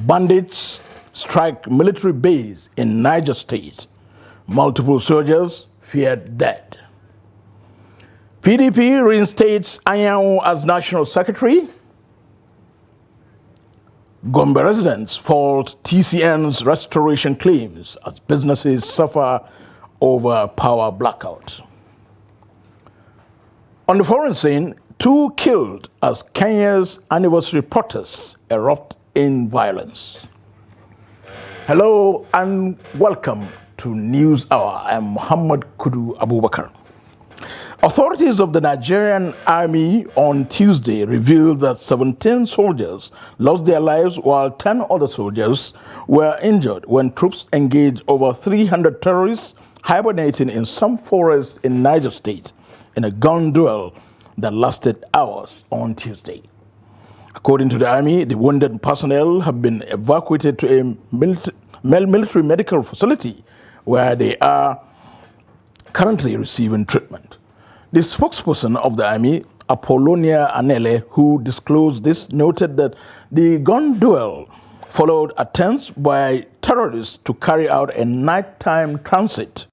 Bandits strike military base in Niger State. Multiple soldiers feared dead. PDP reinstates Anyao as National Secretary. Gombe residents fault TCN's restoration claims as businesses suffer over power blackout. On the foreign scene, 2 killed as Kenya's anniversary protests erupt in violence. Hello and welcome to News Hour. I'm Muhammad Kudu Abubakar. Authorities of the Nigerian Army on Tuesday revealed that 17 soldiers lost their lives while 10 other soldiers were injured when troops engaged over 300 terrorists hibernating in some forests in Niger State in a gun duel that lasted hours on Tuesday. According to the Army, the wounded personnel have been evacuated to a military medical facility where they are currently receiving treatment. The spokesperson of the Army, Apollonia Anele, who disclosed this, noted that the gun duel followed attempts by terrorists to carry out a nighttime transit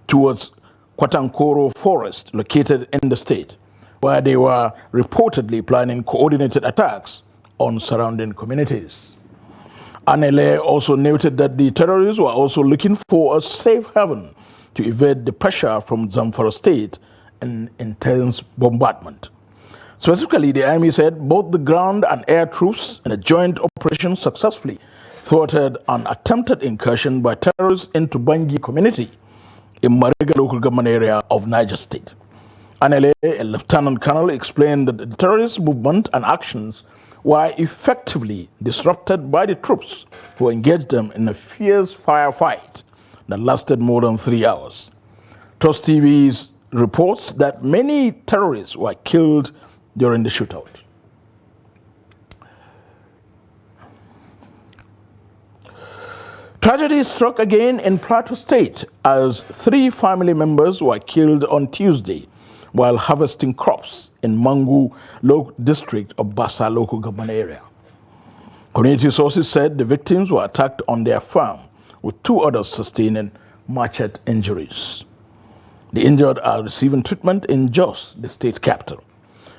towards Kwatankoro Forest, located in the state, where they were reportedly planning coordinated attacks on surrounding communities. Anele also noted that the terrorists were also looking for a safe haven to evade the pressure from Zamfara State and intense bombardment. Specifically, the Army said both the ground and air troops in a joint operation successfully thwarted an attempted incursion by terrorists into Bangi community in Mariga local government area of Niger State. Anele, a lieutenant colonel, explained that the terrorist movement and actions were effectively disrupted by the troops who engaged them in a fierce firefight that lasted more than 3 hours. TOS TV's reports that many terrorists were killed during the shootout. Tragedy struck again in Plateau State as 3 family members were killed on Tuesday while harvesting crops in Mangu district of Bassa local government area. Community sources said the victims were attacked on their farm, with 2 others sustaining machete injuries. The injured are receiving treatment in Jos, the state capital.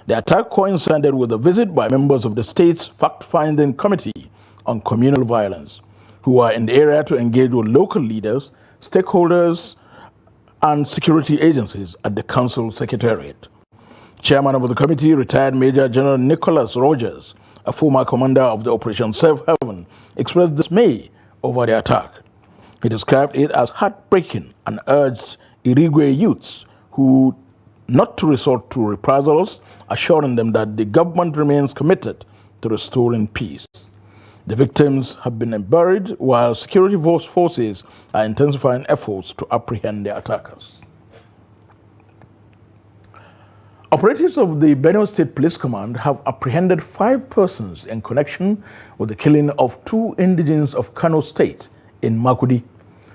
The attack coincided with a visit by members of the state's fact-finding committee on communal violence, who are in the area to engage with local leaders, stakeholders, and security agencies at the council secretariat. Chairman of the committee, retired Major General Nicholas Rogers, a former commander of the Operation Safe Haven, expressed dismay over the attack. He described it as heartbreaking and urged Irigwe youths who not to resort to reprisals, assuring them that the government remains committed to restoring peace. The victims have been buried while security forces are intensifying efforts to apprehend the attackers. Operatives of the Benue State Police Command have apprehended 5 persons in connection with the killing of 2 indigenes of Kano State in Makudi.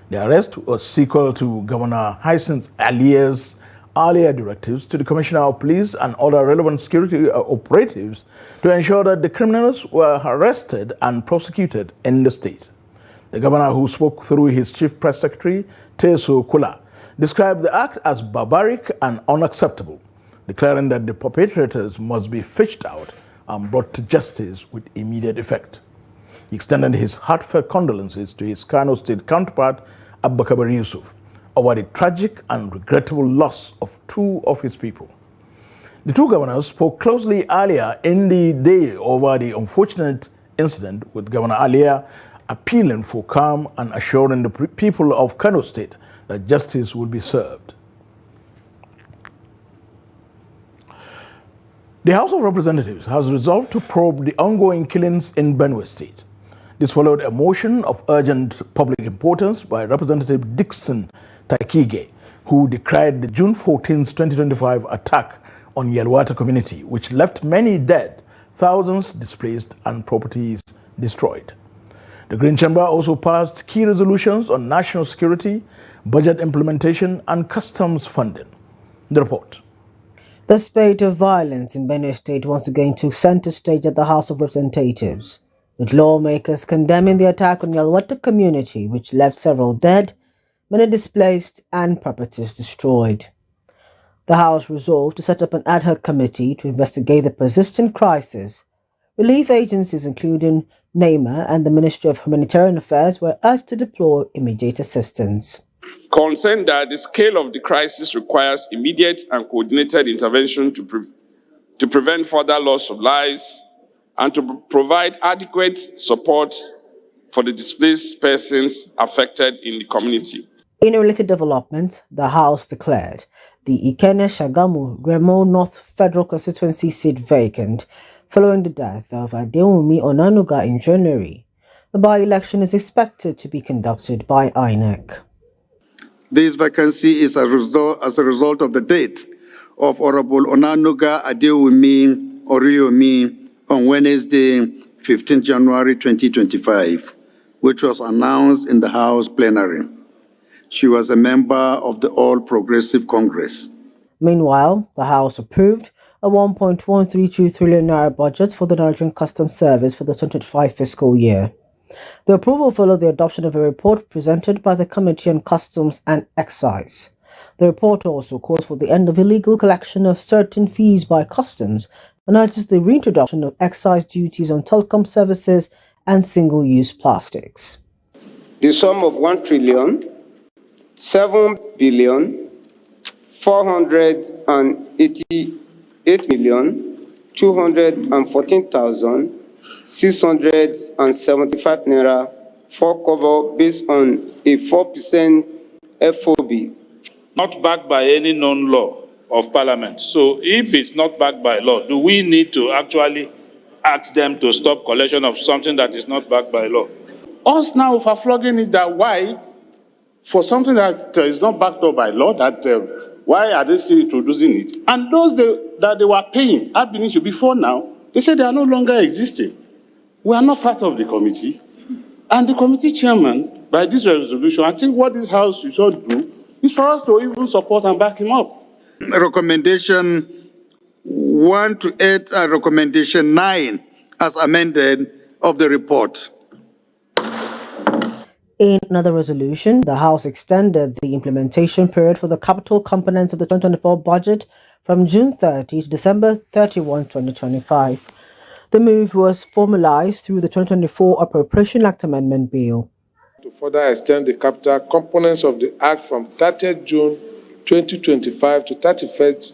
The arrest was sequel to Governor Hyacinth Aliye's earlier directives to the Commissioner of Police and other relevant security operatives to ensure that the criminals were arrested and prosecuted in the state. The governor, who spoke through his chief press secretary, Teso Kula, described the act as barbaric and unacceptable, declaring that the perpetrators must be fished out and brought to justice with immediate effect. He extended his heartfelt condolences to his Kano State counterpart, Abubakar Yusuf, over the tragic and regrettable loss of 2 of his people. The 2 governors spoke closely earlier in the day over the unfortunate incident, with Governor Aliya appealing for calm and assuring the people of Kano State that justice will be served. The House of Representatives has resolved to probe the ongoing killings in Benue State. This followed a motion of urgent public importance by Representative Dixon Takige, who decried the June 14, 2025 attack on Yelwata community, which left many dead, thousands displaced, and properties destroyed. The Green Chamber also passed key resolutions on national security, budget implementation, and customs funding. The report. The spate of violence in Benue State once again took center stage at the House of Representatives. with lawmakers condemning the attack on the Alwata community, which left several dead, many displaced, and properties destroyed. The House resolved to set up an ad hoc committee to investigate the persistent crisis. Relief agencies, including NEMA and the Ministry of Humanitarian Affairs, were urged to deploy immediate assistance. Concerned that the scale of the crisis requires immediate and coordinated intervention to prevent further loss of lives and to provide adequate support for the displaced persons affected in the community. In a related development, the House declared the Ikenne Shagamu Remo North Federal Constituency seat vacant following the death of Adewumi Onanuga in January. The by-election is expected to be conducted by INEC. This vacancy is as a result of the death of Honorable Onanuga Adewumi Oriomi on Wednesday, 15 January 2025, which was announced in the House plenary. She was a member of the All Progressive Congress. Meanwhile, the House approved a 1.132 trillion naira budget for the Nigerian Customs Service for the 2025 fiscal year. The approval followed the adoption of a report presented by the Committee on Customs and Excise. The report also calls for the end of illegal collection of certain fees by customs and urges the reintroduction of excise duties on telecom services and single-use plastics. The sum of 1,700,488,214,675 naira for cover based on a 4% FOB. Not backed by any known law of Parliament. So if it's not backed by law, do we need to actually ask them to stop collection of something that is not backed by law? Us now overflogging it that why, for something that is not backed up by law, that why are they still introducing it? And those that they were paying ad initio before now, they say they are no longer existing. We are not part of the committee. And the committee chairman, by this resolution, I think what this House should do is for us to even support and back him up. Recommendation 1 to 8 and recommendation 9 as amended of the report. In another resolution, the House extended the implementation period for the capital components of the 2024 budget from June 30 to December 31, 2025. The move was formalized through the 2024 Appropriation Act Amendment Bill. To further extend the capital components of the Act from 30th June 2025 to 31st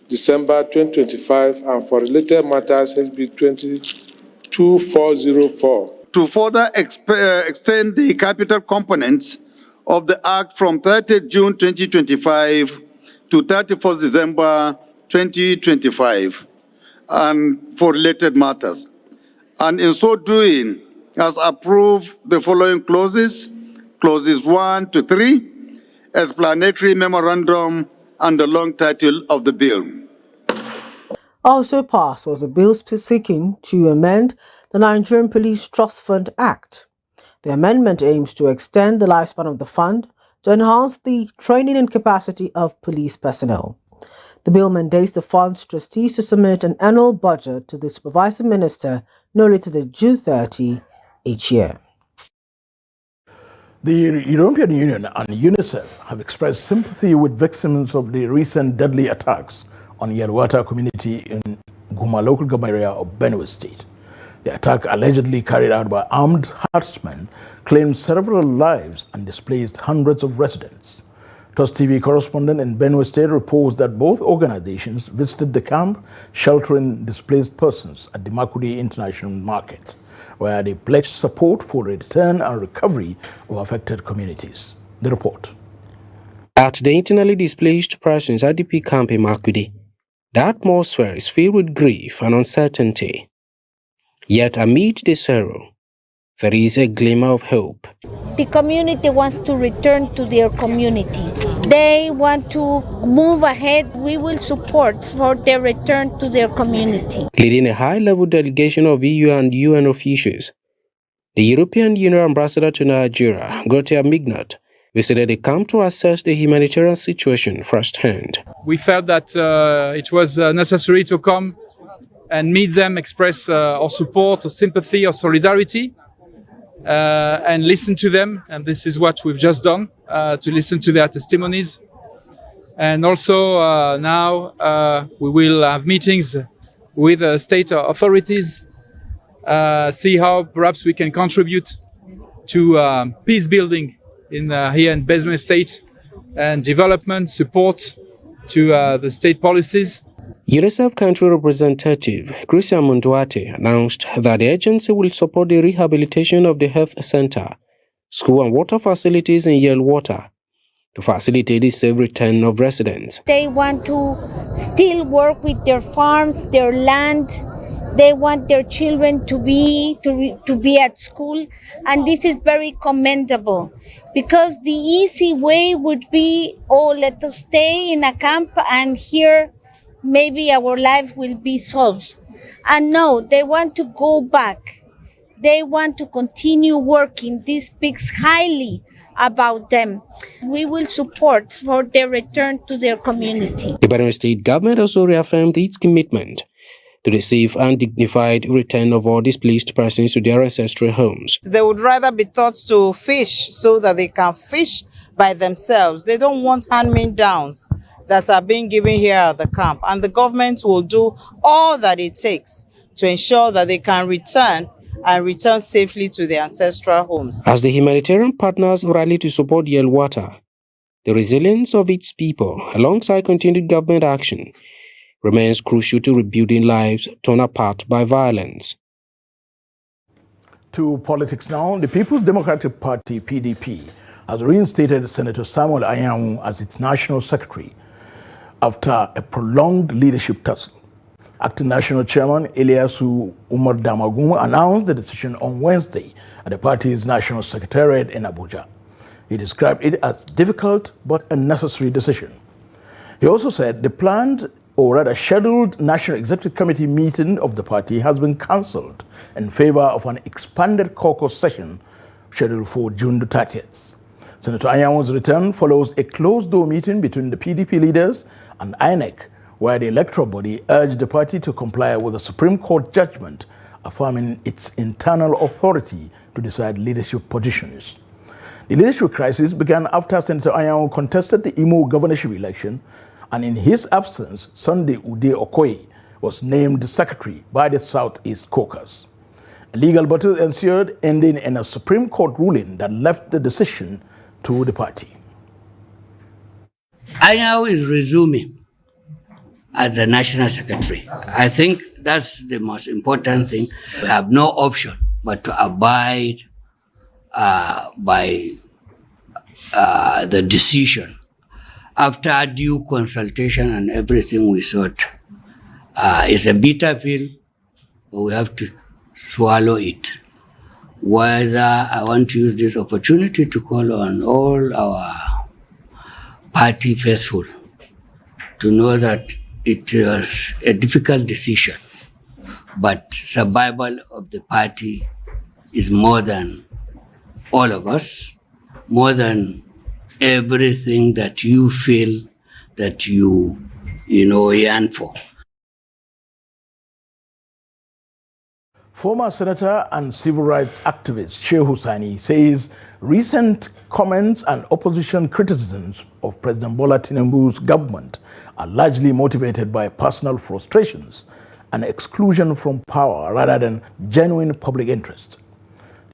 December 2025 and for related matters HB 22404. To further extend the capital components of the Act from 30th June 2025 to 31st December 2025 and for related matters. And in so doing, has approved the following clauses, clauses 1 to 3, explanatory memorandum, and the long title of the bill. Also passed was a bill seeking to amend the Nigerian Police Trust Fund Act. The amendment aims to extend the lifespan of the fund to enhance the training and capacity of police personnel. The bill mandates the fund's trustees to submit an annual budget to the supervising minister no later than June 30 each year. The European Union and UNICEF have expressed sympathy with victims of the recent deadly attacks on Yelwata community in Guma local government area of Benue State. The attack, allegedly carried out by armed herdsmen, claimed several lives and displaced hundreds of residents. TOS TV correspondent in Benue State reports that both organizations visited the camp sheltering displaced persons at the Makudi International Market, where they pledged support for the return and recovery of affected communities. The report. At the internally displaced persons IDP camp in Makudi, the atmosphere is filled with grief and uncertainty. Yet amid the sorrow, there is a glimmer of hope. The community wants to return to their community. They want to move ahead. We will support for their return to their community. Leading a high-level delegation of EU and UN officials, the European Union ambassador to Nigeria, Gautier Mignot, visited the camp to assess the humanitarian situation firsthand. We felt that it was necessary to come and meet them, express our support, our sympathy, our solidarity, and listen to them. And this is what we've just done, to listen to their testimonies. And also now we will have meetings with state authorities, see how perhaps we can contribute to peace building here in Benue State and development support to the state policies. UNICEF Country Representative Christian Munduate announced that the agency will support the rehabilitation of the health center, school and water facilities in Yelwater to facilitate the safe return of residents. They want to still work with their farms, their land. They want their children to be at school, and this is very commendable, because the easy way would be, oh, let us stay in a camp and here maybe our life will be solved. And no, they want to go back. They want to continue working. This speaks highly about them. We will support for their return to their community. The Benue State government also reaffirmed its commitment to the safe and dignified return of all displaced persons to their ancestral homes. They would rather be taught to fish so that they can fish by themselves. They don't want hand-me-downs that are being given here at the camp. And the government will do all that it takes to ensure that they can return safely to their ancestral homes. As the humanitarian partners rally to support Yelwater, the resilience of its people, alongside continued government action, remains crucial to rebuilding lives torn apart by violence. To politics now, the People's Democratic Party, PDP, has reinstated Senator Samuel Anyanwu as its national secretary after a prolonged leadership tussle. Acting National Chairman Ilyasu Umar Damagum announced the decision on Wednesday at the party's National Secretariat in Abuja. He described it as difficult but a necessary decision. He also said the planned, or rather scheduled, National Executive Committee meeting of the party has been cancelled in favor of an expanded caucus session scheduled for June the 30th. Senator Anyanwu's return follows a closed-door meeting between the PDP leaders and INEC, where the electoral body urged the party to comply with a Supreme Court judgment affirming its internal authority to decide leadership positions. The leadership crisis began after Senator Anyanwu contested the Imo governorship election, and in his absence, Sunday Ude Okoye was named secretary by the Southeast Caucus. A legal battle ensued, ending in a Supreme Court ruling that left the decision to the party. Anyanwu is resuming as the national secretary. I think that's the most important thing. We have no option but to abide by the decision. After due consultation and everything, we thought it's a bitter pill, but we have to swallow it. Whether I want to use this opportunity to call on all our party faithful to know that it was a difficult decision, but survival of the party is more than all of us, more than everything that you feel that you yearn for. Former Senator and civil rights activist Shehu Hussaini says recent comments and opposition criticisms of President Bola Tinubu's government are largely motivated by personal frustrations and exclusion from power rather than genuine public interest.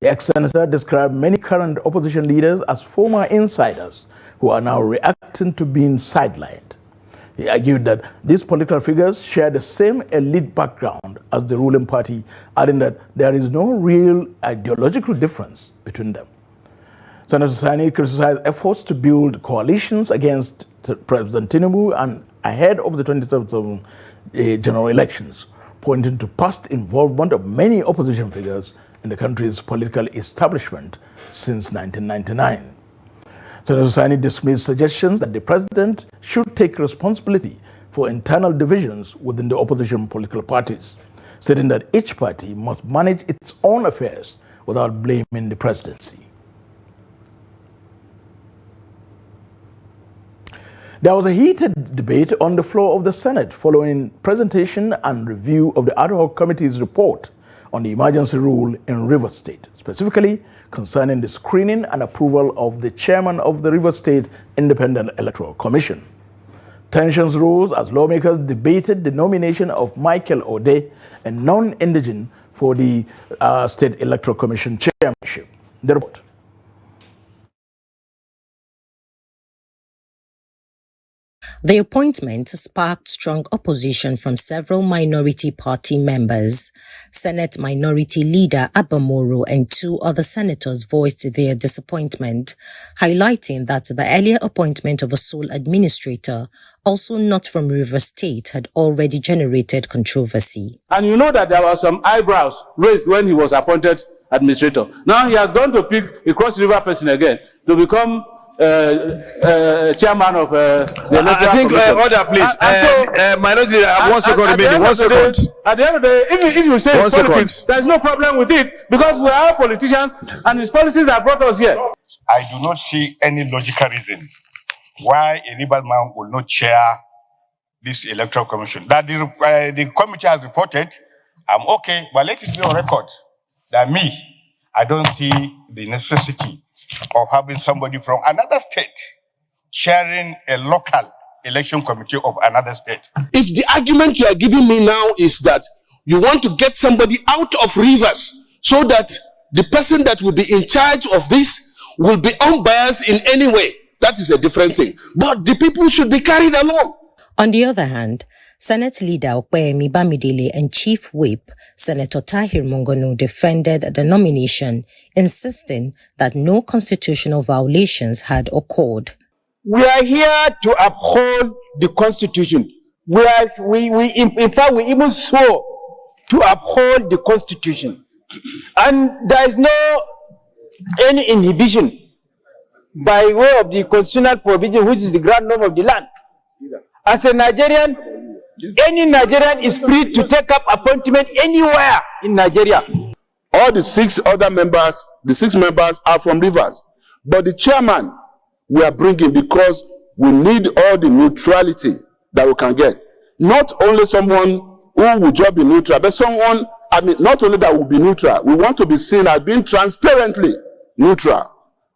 The ex-senator described many current opposition leaders as former insiders who are now reacting to being sidelined. He argued that these political figures share the same elite background as the ruling party, adding that there is no real ideological difference between them. Senator Hussaini criticized efforts to build coalitions against President Tinubu and ahead of the 2017 general elections, pointing to past involvement of many opposition figures in the country's political establishment since 1999. Senator Hussaini dismissed suggestions that the president should take responsibility for internal divisions within the opposition political parties, stating that each party must manage its own affairs without blaming the presidency. There was a heated debate on the floor of the Senate following presentation and review of the ad hoc committee's report on the emergency rule in Rivers State, specifically concerning the screening and approval of the chairman of the Rivers State Independent Electoral Commission. Tensions rose as lawmakers debated the nomination of Michael Ode, a non-indigent, for the State Electoral Commission chairmanship. The report. The appointment sparked strong opposition from several minority party members. Senate Minority Leader Abamoro and 2 other senators voiced their disappointment, highlighting that the earlier appointment of a sole administrator, also not from Rivers State, had already generated controversy. And you know that there were some eyebrows raised when he was appointed administrator. Now he has gone to pick a cross-river person again to become chairman of the electoral commission. Order, please. Minority, 1 second remaining. 1 second. At the end of the day, if you say it's politics, there is no problem with it because we are politicians and his politics have brought us here. I do not see any logical reason why a liberal man will not chair this electoral commission. That the committee has reported, I'm okay, but let it be on record that I don't see the necessity of having somebody from another state chairing a local election committee of another state. If the argument you are giving me now is that you want to get somebody out of Rivers so that the person that will be in charge of this will be unbiased in any way, that is a different thing. But the people should be carried along. On the other hand, Senate Leader Okpeyemi Bamidele and Chief Whip Senator Tahir Mongono defended the nomination, insisting that no constitutional violations had occurred. We are here to uphold the Constitution. In fact, we even swore to uphold the Constitution. And there is no any inhibition by way of the constitutional provision, which is the ground norm of the land. As a Nigerian, any Nigerian is free to take up appointment anywhere in Nigeria. All the 6 other members, the 6 members are from Rivers. But the chairman we are bringing because we need all the neutrality that we can get. Not only someone who will just be neutral, but someone, not only that will be neutral, we want to be seen as being transparently neutral.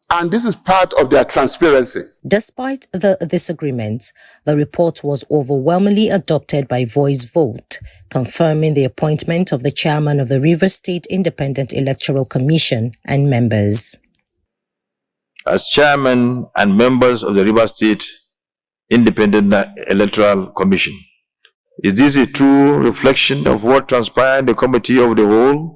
And this is part of their transparency. Despite the disagreements, the report was overwhelmingly adopted by voice vote, confirming the appointment of the chairman of the Rivers State Independent Electoral Commission and members. As chairman and members of the Rivers State Independent Electoral Commission, is this a true reflection of what transpired in the committee of the whole?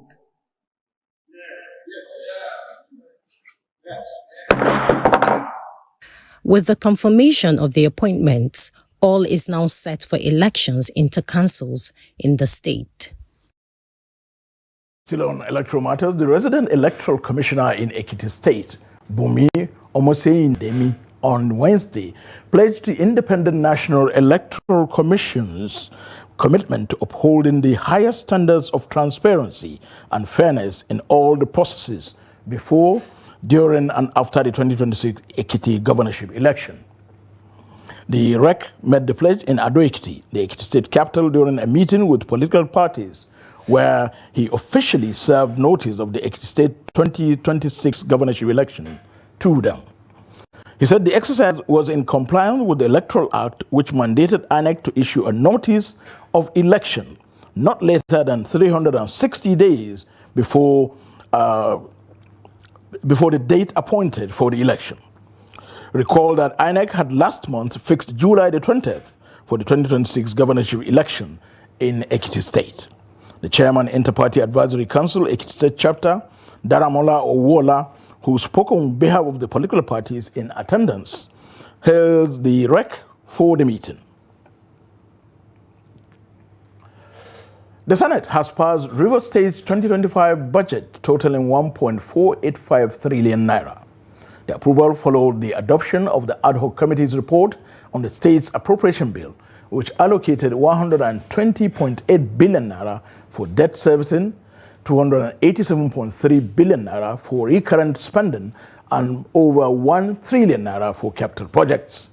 With the confirmation of the appointments, all is now set for elections into councils in the state. Still on electoral matters, the resident electoral commissioner in Ekiti State, Bumi Omoseindemi, on Wednesday pledged the Independent National Electoral Commission's commitment to upholding the highest standards of transparency and fairness in all the processes before, during and after the 2026 Ekiti governorship election. The REC made the pledge in Ado-Ekiti, the Ekiti state capital, during a meeting with political parties where he officially served notice of the Ekiti state 2026 governorship election to them. He said the exercise was in compliance with the Electoral Act, which mandated INEC to issue a notice of election not later than 360 days before the date appointed for the election. Recall that INEC had last month fixed July the 20th for the 2026 governorship election in Ekiti State. The chairman, Inter-Party Advisory Council, Ekiti State Chapter, Daramola Owola, who spoke on behalf of the political parties in attendance, held the REC for the meeting. The Senate has passed Rivers State's 2025 budget totaling 1.485 trillion naira. The approval followed the adoption of the ad hoc committee's report on the state's appropriation bill, which allocated 120.8 billion naira for debt servicing, 287.3 billion naira for recurrent spending, and over 1 trillion naira for capital projects.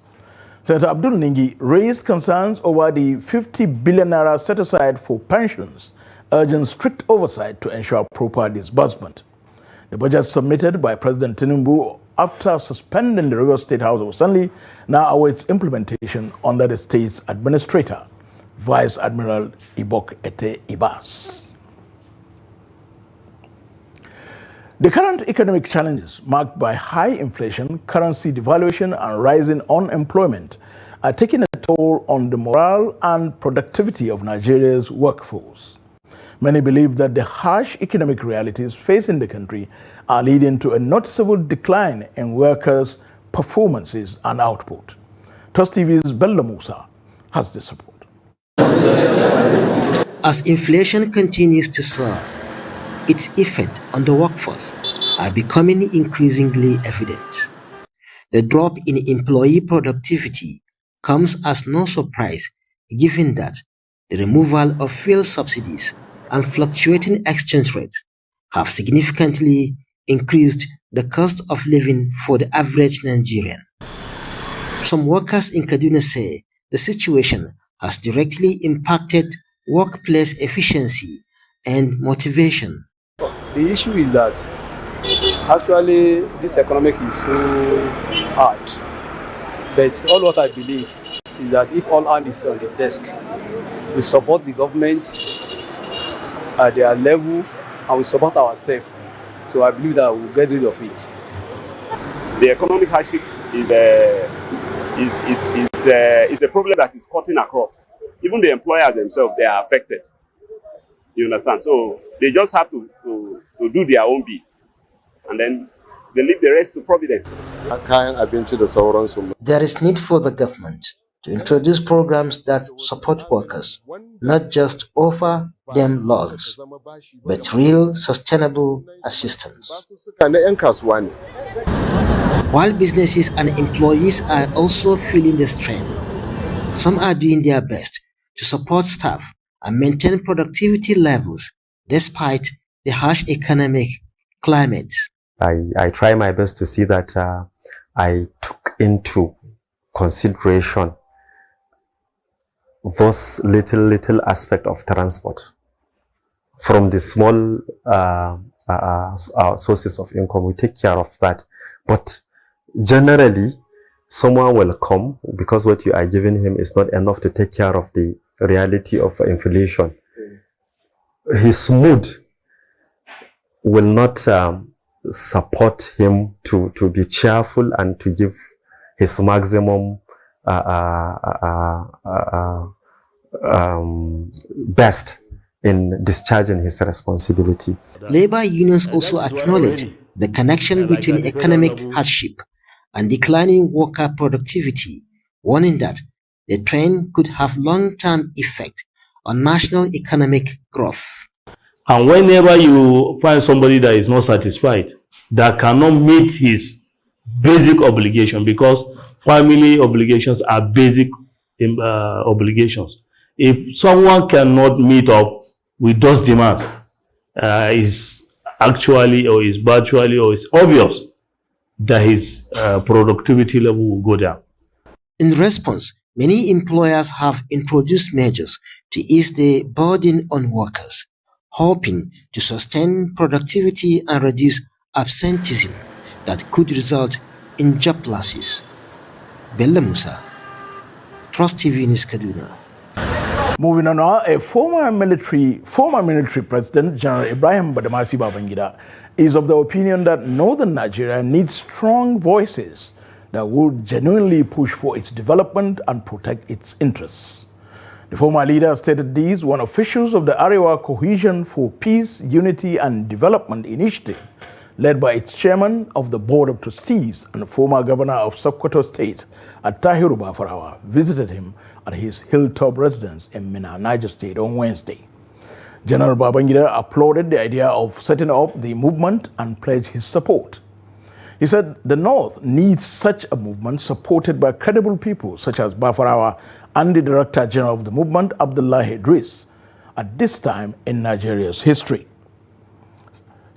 Senator Abdul Ningi raised concerns over the 50 billion naira set aside for pensions, urging strict oversight to ensure proper disbursement. The budget submitted by President Tinubu after suspending the Rivers State House of Assembly now awaits implementation under the state's administrator, Vice Admiral Ibok Ete Ibas. The current economic challenges marked by high inflation, currency devaluation, and rising unemployment are taking a toll on the morale and productivity of Nigeria's workforce. Many believe that the harsh economic realities facing the country are leading to a noticeable decline in workers' performances and output. TOS TV's Bello Musa has this report. As inflation continues to soar, its effect on the workforce are becoming increasingly evident. The drop in employee productivity comes as no surprise, given that the removal of fuel subsidies and fluctuating exchange rates have significantly increased the cost of living for the average Nigerian. Some workers in Kaduna say the situation has directly impacted workplace efficiency and motivation. The issue is that actually this economic is so hard, but all what I believe is that if all hands is on the desk, we support the government at their level and we support ourselves. So I believe that we'll get rid of it. The economic hardship is a problem that is cutting across. Even the employers themselves, they are affected. You understand? So they just have to do their own bit, and then they leave the rest to providence. There is need for the government to introduce programs that support workers, not just offer them loans, but real sustainable assistance. While businesses and employees are also feeling the strain, some are doing their best to support staff and maintain productivity levels despite the harsh economic climate. I try my best to see that I took into consideration those little aspect of transport from the small sources of income. We take care of that, but generally someone will come because what you are giving him is not enough to take care of the reality of inflation. His mood will not support him to be cheerful and to give his maximum best in discharging his responsibility. Labor unions also acknowledge the connection between economic hardship and declining worker productivity, warning that the trend could have long-term effect on national economic growth. And whenever you find somebody that is not satisfied, that cannot meet his basic obligation, because family obligations are basic obligations. If someone cannot meet up with those demands, is actually or is virtually or is obvious that his productivity level will go down. In response, many employers have introduced measures to ease the burden on workers, hoping to sustain productivity and reduce absenteeism that could result in job losses. Bello Musa, TOS TV News, Kaduna. Moving on now, a former military president, General Ibrahim Badamasi Babangida, is of the opinion that northern Nigeria needs strong voices that will genuinely push for its development and protect its interests. The former leader stated this when officials of the Arewa Cohesion for Peace, Unity and Development Initiative, led by its chairman of the Board of Trustees and former governor of Sokoto State, Attahiru Bafarawa, visited him at his hilltop residence in Minna, Niger State on Wednesday. General Babangida applauded the idea of setting up the movement and pledged his support. He said the North needs such a movement supported by credible people such as Bafarawa and the Director General of the movement, Abdullah Idris, at this time in Nigeria's history.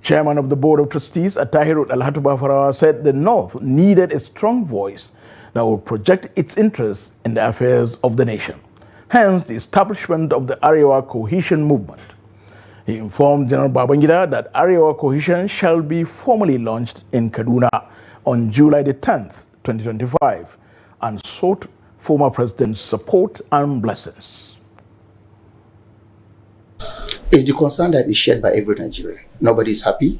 Chairman of the Board of Trustees, Attahiru Alhatu Bafarawa, said the North needed a strong voice that will project its interests in the affairs of the nation. Hence, the establishment of the Arewa Cohesion Movement. He informed General Babangida that Arewa Cohesion shall be formally launched in Kaduna on July the 10th, 2025, and sought former President's support and blessings. It's the concern that is shared by every Nigerian. Nobody is happy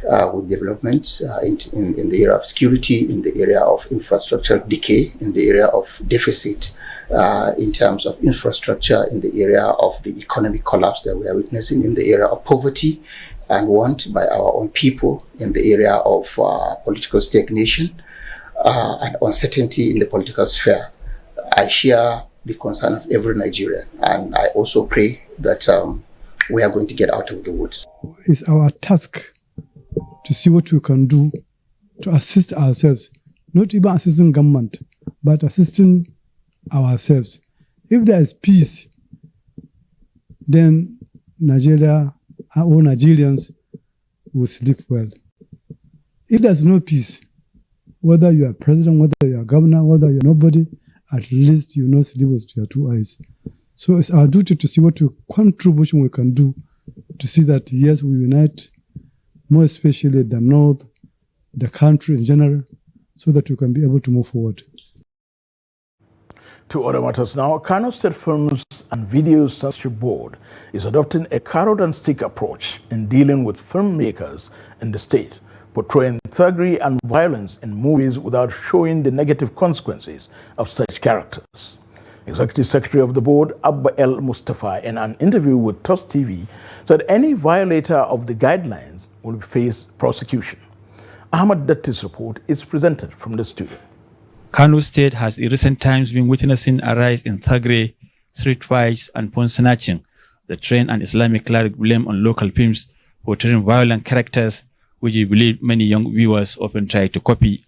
with developments in the area of security, in the area of infrastructure decay, in the area of deficit, in terms of infrastructure, in the area of the economic collapse that we are witnessing, in the area of poverty and want by our own people, in the area of political stagnation and uncertainty in the political sphere. I share the concern of every Nigerian, and I also pray that we are going to get out of the woods. It's our task to see what we can do to assist ourselves, not even assisting government, but assisting ourselves. If there is peace, then Nigeria, our own Nigerians, will sleep well. If there's no peace, whether you are president, whether you are governor, whether you're nobody, at least you know sleep with your two eyes. So it's our duty to see what contribution we can do to see that, yes, we unite, more especially the North, the country in general, so that we can be able to move forward. To other matters now, Kano State Films and Video Censorship Board is adopting a carrot and stick approach in dealing with filmmakers in the state, portraying thuggery and violence in movies without showing the negative consequences of such characters. Executive Secretary of the board, Abba El Mustafa, in an interview with TOS TV, said any violator of the guidelines will face prosecution. Ahmad Datti's report is presented from the studio. Kano State has in recent times been witnessing a rise in thuggery, street fights, and phone snatching. The trend and Islamic cleric blame on local films portraying violent characters, which we believe many young viewers often try to copy.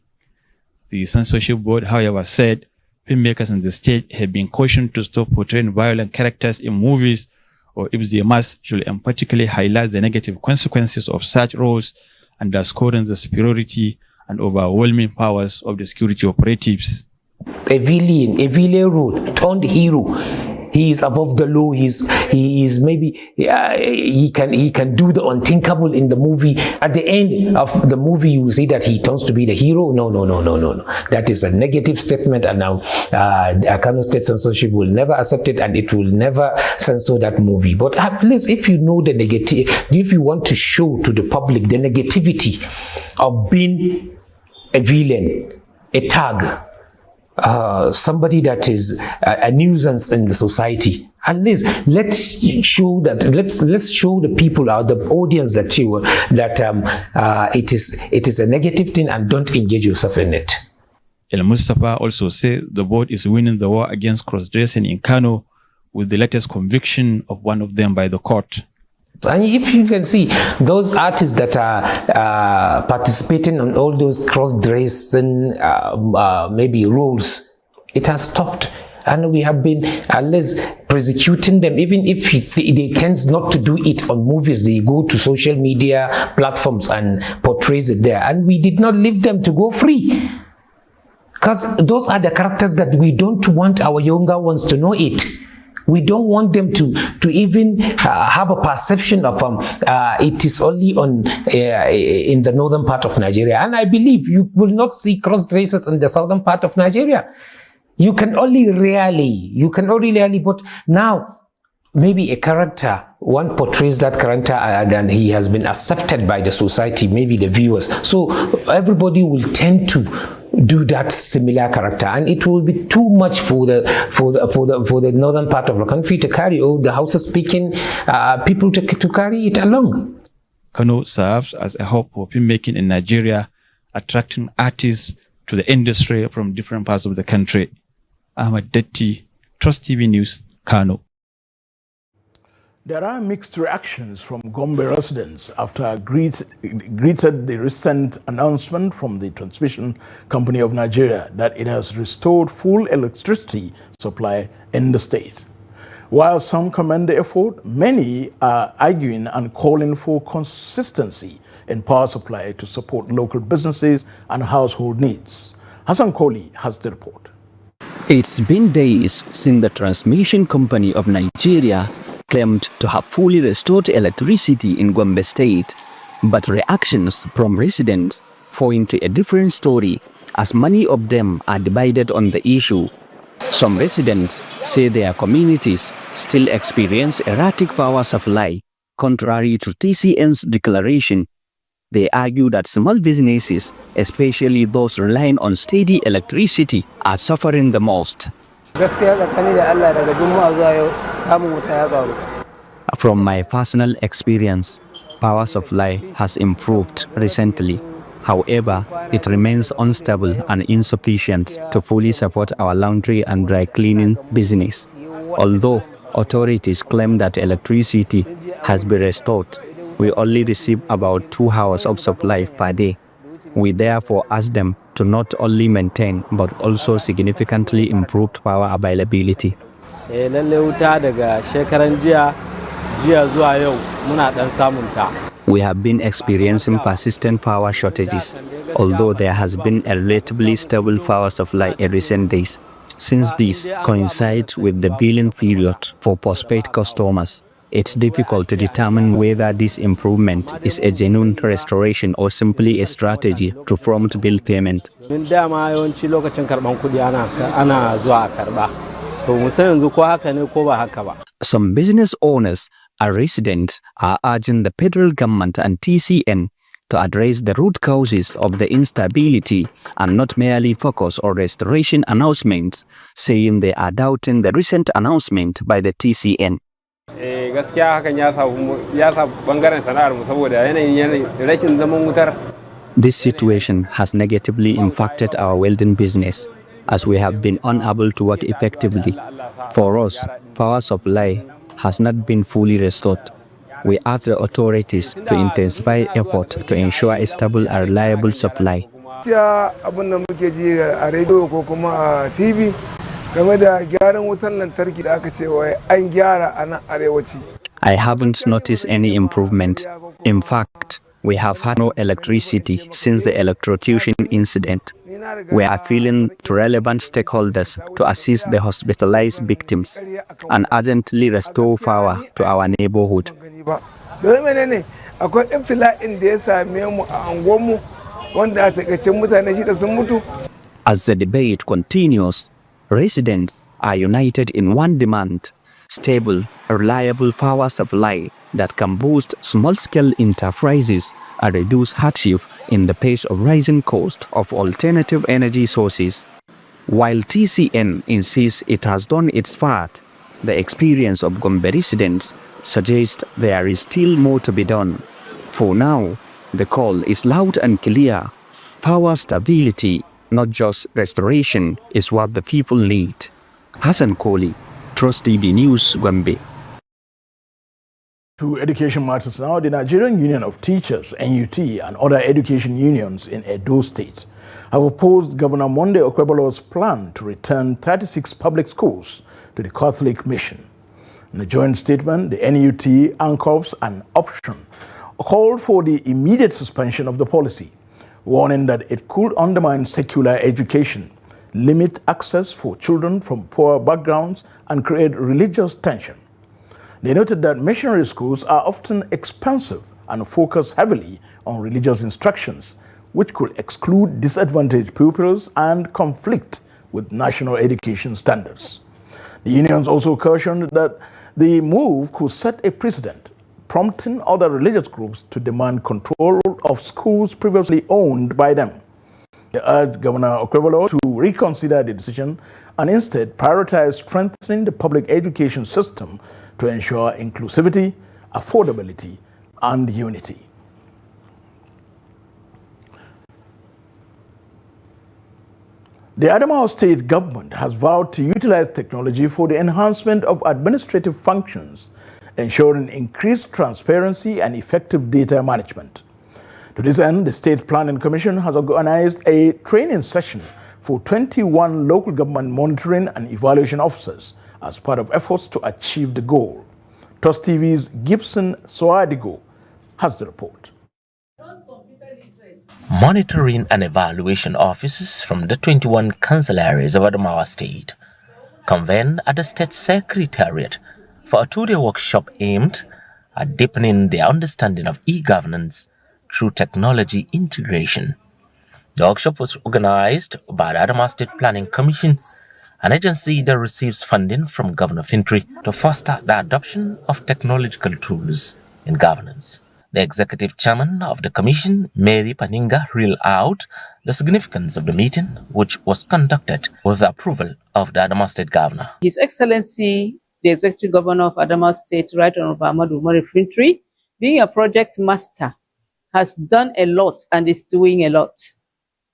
The censorship board, however, said filmmakers in the state have been cautioned to stop portraying violent characters in movies, or if they must, should emphatically highlight the negative consequences of such roles, underscoring the superiority and overwhelming powers of the security operatives. A villain role turned hero. He is above the law. He is maybe he can do the unthinkable in the movie. At the end of the movie, you will see that he turns to be the hero. No. That is a negative statement, and now Kano State censorship will never accept it, and it will never censor that movie. But at least if you know the negative, if you want to show to the public the negativity of being a villain, a thug, somebody that is a nuisance in the society, at least let's show the people, the audience, that it is a negative thing, and don't engage yourself in it. El Mustafa also said the board is winning the war against cross-dressing in Kano, with the latest conviction of one of them by the court. And if you can see those artists that are participating on all those cross-dressing maybe roles, it has stopped, and we have been at least prosecuting them. Even if they tend not to do it on movies, they go to social media platforms and portrays it there, and we did not leave them to go free, because those are the characters that we don't want our younger ones to know it. We don't want them to even have a perception of it is only on in the northern part of Nigeria. And I believe you will not see cross-dressers in the southern part of Nigeria. You can only rarely, but now maybe a character, one portrays that character and he has been accepted by the society, maybe the viewers. So everybody will tend to do that similar character, and it will be too much for the northern part of the country to carry, or the Hausa-speaking people to carry it along. Kano serves as a hub for filmmaking in Nigeria, attracting artists to the industry from different parts of the country. Ahmad Datti, TOS TV News, Kano. There are mixed reactions from Gombe residents after greeted the recent announcement from the Transmission Company of Nigeria that it has restored full electricity supply in the state. While some commend the effort, many are arguing and calling for consistency in power supply to support local businesses and household needs. Hassan Koli has the report. It's been days since the transmission company of Nigeria claimed to have fully restored electricity in Gombe State, but reactions from residents point to a different story, as many of them are divided on the issue. Some residents say their communities still experience erratic power supply, contrary to TCN's declaration. They argue that small businesses, especially those relying on steady electricity, are suffering the most. From my personal experience, power supply has improved recently. However, it remains unstable and insufficient to fully support our laundry and dry cleaning business. Although authorities claim that electricity has been restored, we only receive about 2 hours of supply per day. We therefore ask them to not only maintain but also significantly improve power availability. We have been experiencing persistent power shortages, although there has been a relatively stable power supply in recent days. Since this coincides with the billing period for postpaid customers, it's difficult to determine whether this improvement is a genuine restoration or simply a strategy to prompt bill payment. Some business owners and residents are urging the federal government and TCN to address the root causes of the instability and not merely focus on restoration announcements, saying they are doubting the recent announcement by the TCN. This situation has negatively impacted our welding business, as we have been unable to work effectively. For us, power supply has not been fully restored. We ask the authorities to intensify effort to ensure a stable and reliable supply. I haven't noticed any improvement. In fact, we have had no electricity since the electrocution incident. We are appealing to relevant stakeholders to assist the hospitalized victims and urgently restore power to our neighborhood. As the debate continues, residents are united in one demand: stable, reliable power supply that can boost small-scale enterprises and reduce hardship in the face of rising cost of alternative energy sources. While TCN insists it has done its part, the experience of Gombe residents suggests there is still more to be done. For now, the call is loud and clear. Power stability, not just restoration, is what the people need. Hassan Koli, Trust TV News, Gombe. To education matters now, the Nigerian Union of Teachers, NUT, and other education unions in Edo State have opposed Governor Monday Okwebolo's plan to return 36 public schools to the Catholic mission. In a joint statement, the NUT, ANCOPS, and Option called for the immediate suspension of the policy, warning that it could undermine secular education, limit access for children from poor backgrounds, and create religious tension. They noted that missionary schools are often expensive and focus heavily on religious instructions, which could exclude disadvantaged pupils and conflict with national education standards. The unions also cautioned that the move could set a precedent, prompting other religious groups to demand control of schools previously owned by them. They urged Governor Okwebolo to reconsider the decision and instead prioritize strengthening the public education system to ensure inclusivity, affordability, and unity. The Adamawa State government has vowed to utilize technology for the enhancement of administrative functions, ensuring increased transparency and effective data management. To this end, the State Planning Commission has organized a training session for 21 local government monitoring and evaluation officers as part of efforts to achieve the goal. TOS TV's Gibson Soadigo has the report. Monitoring and evaluation officers from the 21 council areas of Adamawa State convened at the State Secretariat for a two-day workshop aimed at deepening their understanding of e-governance through technology integration. The workshop was organized by the Adamawa State Planning Commission, an agency that receives funding from Governor Fintri to foster the adoption of technological tools in governance. The executive chairman of the commission, Mary Paninga, reeled out the significance of the meeting, which was conducted with the approval of the Adamawa State Governor. His Excellency, the Executive Governor of Adamawa State, Right Honorable Ahmadu Umar Fintri, being a project master, has done a lot and is doing a lot.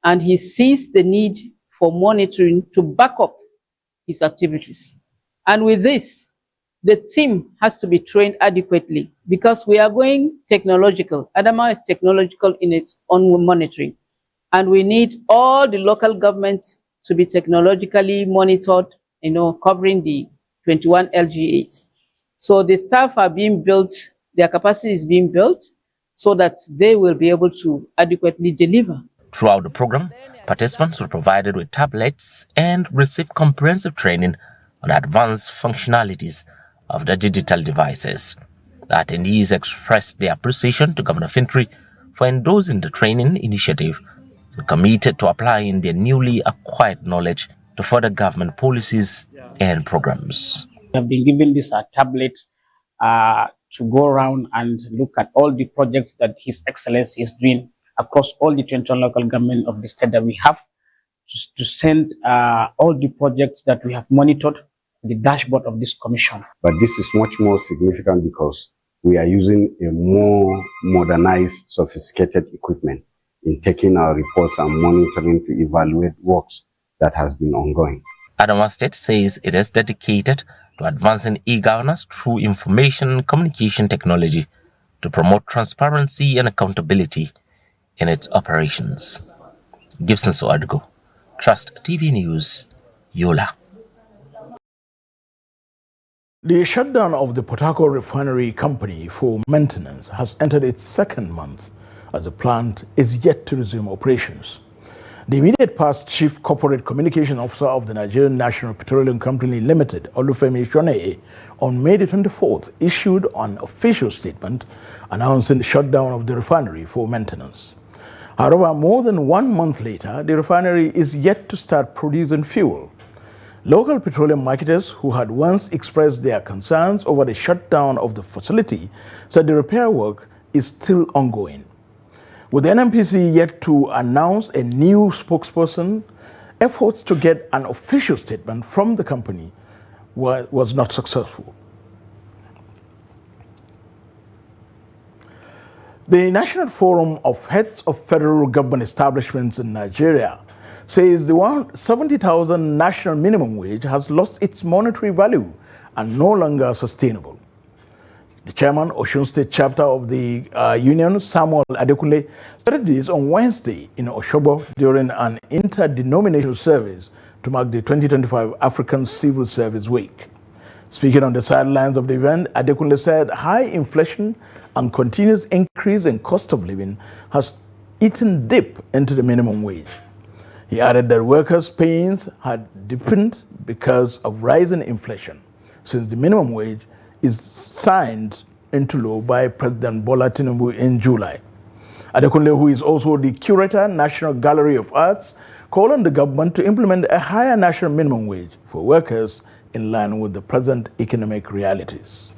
And he sees the need for monitoring to back up his activities. And with this, the team has to be trained adequately because we are going technological. Adamawa is technological in its own monitoring. And we need all the local governments to be technologically monitored, covering the 21 LGAs. So the staff are being built, their capacity is being built so that they will be able to adequately deliver. Throughout the program, participants were provided with tablets and received comprehensive training on advanced functionalities of the digital devices. The attendees expressed their appreciation to Governor Fintri for endorsing the training initiative and committed to applying their newly acquired knowledge to further government policies and programs. We have been given this tablet to go around and look at all the projects that His Excellency is doing across all the 21 local government of the state that we have, to send all the projects that we have monitored to the dashboard of this commission. But this is much more significant because we are using a more modernized, sophisticated equipment in taking our reports and monitoring to evaluate works that has been ongoing. Adamawa State says it is dedicated to advancing e-governance through information and communication technology to promote transparency and accountability in its operations. Gibson Suargo, Trust TV News, Yola. The shutdown of the Port Harcourt Refinery Company for maintenance has entered its second month as the plant is yet to resume operations. The immediate past Chief Corporate Communication Officer of the Nigerian National Petroleum Company Limited, Olufemi Shoneye, on May the 24th issued an official statement announcing the shutdown of the refinery for maintenance. However, more than 1 month later, the refinery is yet to start producing fuel. Local petroleum marketers who had once expressed their concerns over the shutdown of the facility said the repair work is still ongoing. With the NNPC yet to announce a new spokesperson, efforts to get an official statement from the company was not successful. The National Forum of Heads of Federal Government Establishments in Nigeria says the 70,000 national minimum wage has lost its monetary value and no longer sustainable. The chairman, Osun State chapter of the union, Samuel Adekunle, said this on Wednesday in Oshobo during an interdenominational service to mark the 2025 African Civil Service Week. Speaking on the sidelines of the event, Adekunle said high inflation and continuous increase in cost of living has eaten deep into the minimum wage. He added that workers' pains had deepened because of rising inflation, since the minimum wage is signed into law by President Bola Tinubu in July. Adekunle, who is also the curator, National Gallery of Arts, called on the government to implement a higher national minimum wage for workers in line with the present economic realities.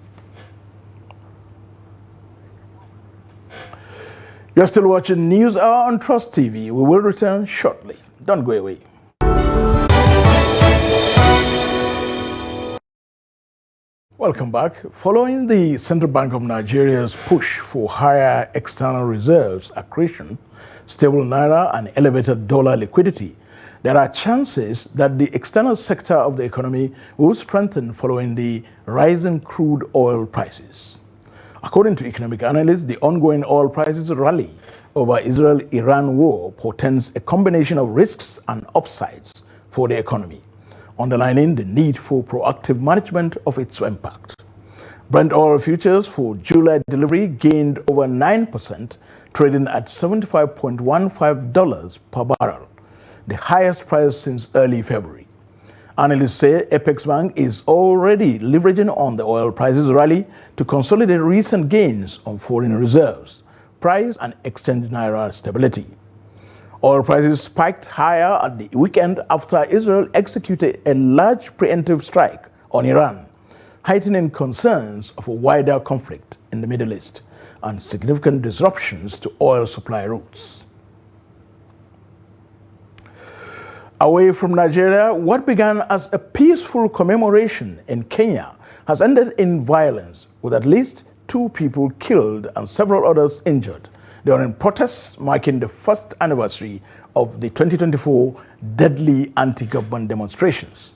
You're still watching News Hour on Trust TV. We will return shortly. Don't go away. Welcome back. Following the Central Bank of Nigeria's push for higher external reserves accretion, stable naira and elevated dollar liquidity, there are chances that the external sector of the economy will strengthen following the rising crude oil prices. According to economic analysts, the ongoing oil prices rally over Israel-Iran war portends a combination of risks and upsides for the economy, underlining the need for proactive management of its impact. Brent oil futures for July delivery gained over 9% trading at $75.15 per barrel, the highest price since early February. Analysts say Apex Bank is already leveraging on the oil prices rally to consolidate recent gains on foreign reserves, price and exchange naira stability. Oil prices spiked higher at the weekend after Israel executed a large preemptive strike on Iran, heightening concerns of a wider conflict in the Middle East and significant disruptions to oil supply routes. Away from Nigeria, what began as a peaceful commemoration in Kenya has ended in violence, with at least 2 people killed and several others injured during protests marking the first anniversary of the 2024 deadly anti-government demonstrations.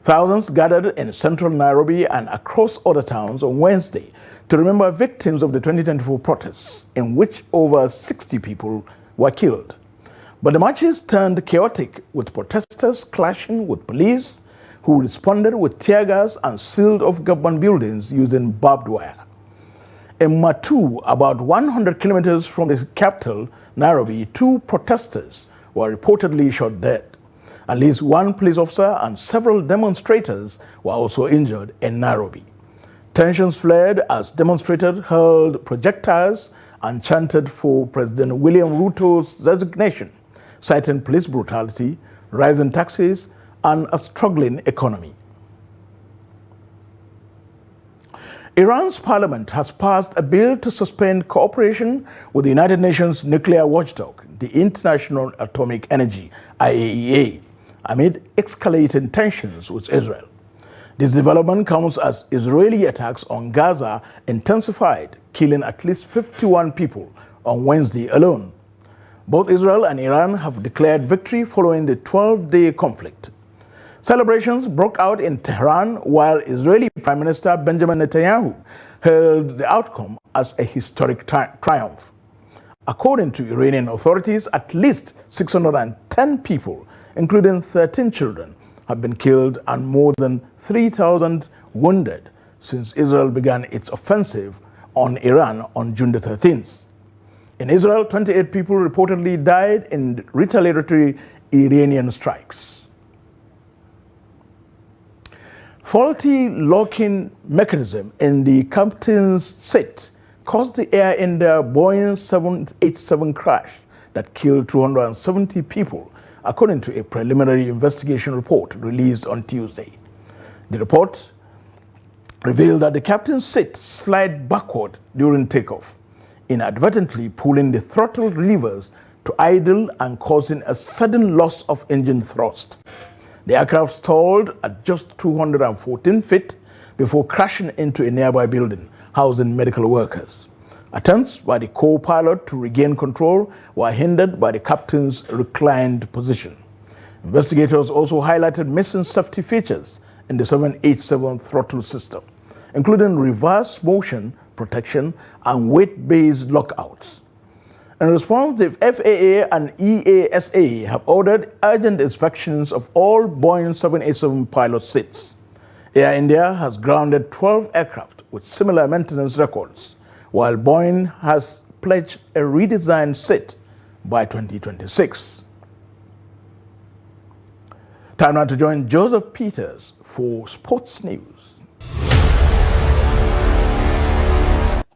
Thousands gathered in central Nairobi and across other towns on Wednesday to remember victims of the 2024 protests, in which over 60 people were killed. But the marches turned chaotic, with protesters clashing with police, who responded with tear gas and sealed off government buildings using barbed wire. In Matu, about 100 kilometers from the capital, Nairobi, 2 protesters were reportedly shot dead. At least 1 police officer and several demonstrators were also injured in Nairobi. Tensions flared as demonstrators hurled projectiles and chanted for President William Ruto's resignation, citing police brutality, rising taxes, and a struggling economy. Iran's parliament has passed a bill to suspend cooperation with the United Nations nuclear watchdog, the International Atomic Energy, IAEA, amid escalating tensions with Israel. This development comes as Israeli attacks on Gaza intensified, killing at least 51 people on Wednesday alone. Both Israel and Iran have declared victory following the 12-day conflict. Celebrations broke out in Tehran while Israeli Prime Minister Benjamin Netanyahu hailed the outcome as a historic triumph. According to Iranian authorities, at least 610 people, including 13 children, have been killed and more than 3,000 wounded since Israel began its offensive on Iran on June the 13th. In Israel, 28 people reportedly died in retaliatory Iranian strikes. Faulty locking mechanism in the captain's seat caused the Air India Boeing 787 crash that killed 270 people, according to a preliminary investigation report released on Tuesday. The report revealed that the captain's seat slid backward during takeoff, inadvertently pulling the throttle levers to idle and causing a sudden loss of engine thrust. The aircraft stalled at just 214 feet before crashing into a nearby building housing medical workers. Attempts by the co-pilot to regain control were hindered by the captain's reclined position. Investigators also highlighted missing safety features in the 787 throttle system, including reverse motion protection and weight-based lockouts. In response, the FAA and EASA have ordered urgent inspections of all Boeing 787 pilot seats. Air India has grounded 12 aircraft with similar maintenance records, while Boeing has pledged a redesigned seat by 2026. Time now to join Joseph Peters for Sports News.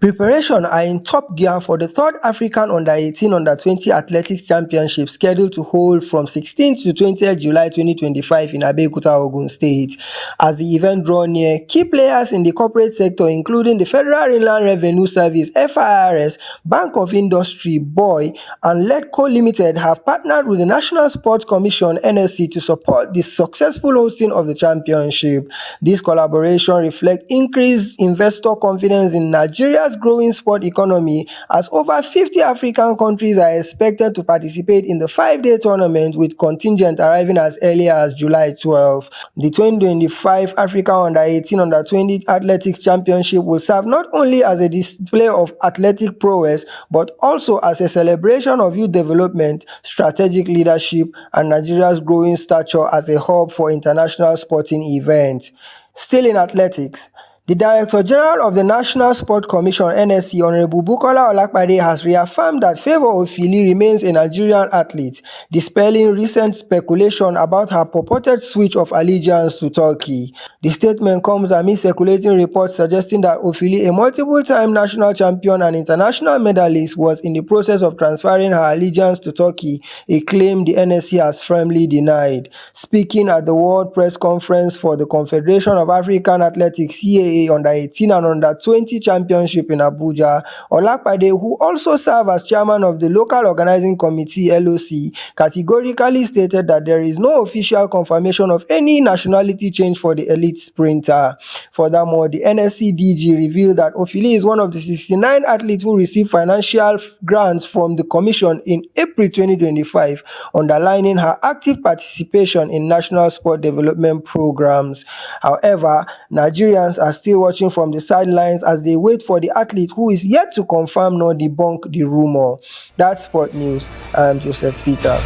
Preparations are in top gear for the third African Under-18 Under-20 Athletics Championship scheduled to hold from 16th to 20th July 2025 in Abeokuta, Ogun State. As the event draws near, key players in the corporate sector, including the Federal Inland Revenue Service (FIRS), Bank of Industry (BOI), and Letco Limited, have partnered with the National Sports Commission (NSC) to support the successful hosting of the championship. This collaboration reflects increased investor confidence in Nigeria's growing sport economy, as over 50 African countries are expected to participate in the 5-day tournament, with contingent arriving as early as July 12. The 2025 African Under-18 Under-20 Athletics Championship will serve not only as a display of athletic prowess, but also as a celebration of youth development, strategic leadership, and Nigeria's growing stature as a hub for international sporting events. Still in athletics, The Director General of the National Sport Commission (NSC), Honorable Bukola Olakpade, has reaffirmed that Favour Ofili remains a Nigerian athlete, dispelling recent speculation about her purported switch of allegiance to Turkey. The statement comes amid circulating reports suggesting that Ofili, a multiple-time national champion and international medalist, was in the process of transferring her allegiance to Turkey, a claim the NSC has firmly denied. Speaking at the World Press Conference for the Confederation of African Athletics (CAA) Under-18 and Under-20 Championship in Abuja, Olakpade, who also served as chairman of the Local Organizing Committee (LOC), categorically stated that there is no official confirmation of any nationality change for the elite sprinter. Furthermore, the NSC DG revealed that Ofili is one of the 69 athletes who received financial grants from the commission in April 2025, underlining her active participation in national sport development programs. However, Nigerians are still watching from the sidelines as they wait for the athlete who is yet to confirm nor debunk the rumor. That's Sport News. I'm Joseph Peter.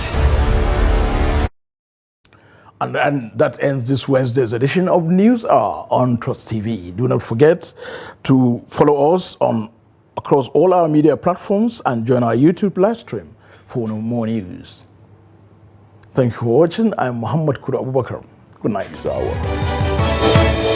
And that ends this Wednesday's edition of News Hour on Trust TV. Do not forget to follow us across all our media platforms and join our YouTube live stream for more news. Thank you for watching. I'm Muhammad Kudu Abubakar. Good night to our world.